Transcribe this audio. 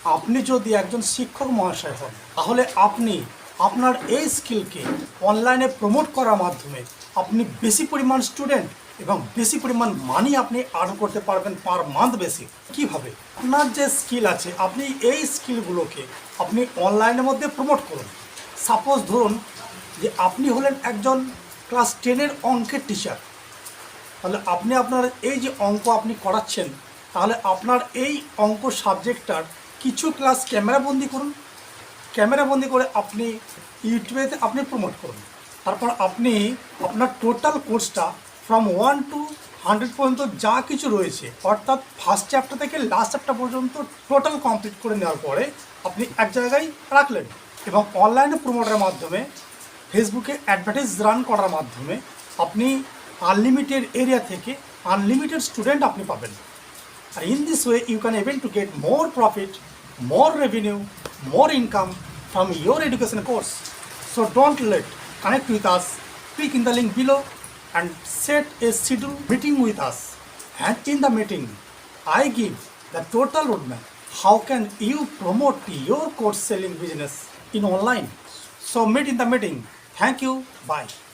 আপনি যদি একজন শিক্ষক মহাশয় হন তাহলে আপনি আপনার এই স্কিলকে অনলাইনে প্রমোট করার মাধ্যমে আপনি বেশি পরিমাণ স্টুডেন্ট এবং বেশি পরিমাণ মানি আপনি আর্ন করতে পারবেন পার মান্থ বেসিক। কীভাবে? আপনার যে স্কিল আছে আপনি এই স্কিলগুলোকে আপনি অনলাইনের মধ্যে প্রমোট করুন। সাপোজ ধরুন যে আপনি হলেন একজন ক্লাস 10-এর অঙ্কের টিচার, তাহলে আপনি আপনার এই যে অঙ্ক আপনি করাচ্ছেন, তাহলে আপনার এই অঙ্ক সাবজেক্টটার কিছু ক্লাস ক্যামেরাবন্দি করুন। ক্যামেরাবন্দি করে আপনি ইউটিউবেতে আপনি প্রমোট করুন। তারপর আপনি আপনার টোটাল কোর্সটা ফ্রম 1 to 100 পর্যন্ত যা কিছু রয়েছে, অর্থাৎ ফার্স্ট চ্যাপ্টার থেকে লাস্ট চ্যাপ্টার পর্যন্ত টোটাল কমপ্লিট করে নেওয়ার পরে আপনি এক জায়গায় রাখলেন এবং অনলাইনে প্রমোটের মাধ্যমে ফেসবুকে অ্যাডভার্টাইজ রান করার মাধ্যমে আপনি আনলিমিটেড এরিয়া থেকে আনলিমিটেড স্টুডেন্ট আপনি পাবেন। And in this way, you can able to get more profit, more revenue, more income from your education course. So don't let, connect with us, click in the link below and set a schedule meeting with us. And in the meeting, I give the total roadmap. How can you promote your course selling business in online? So meet in the meeting. Thank you. Bye.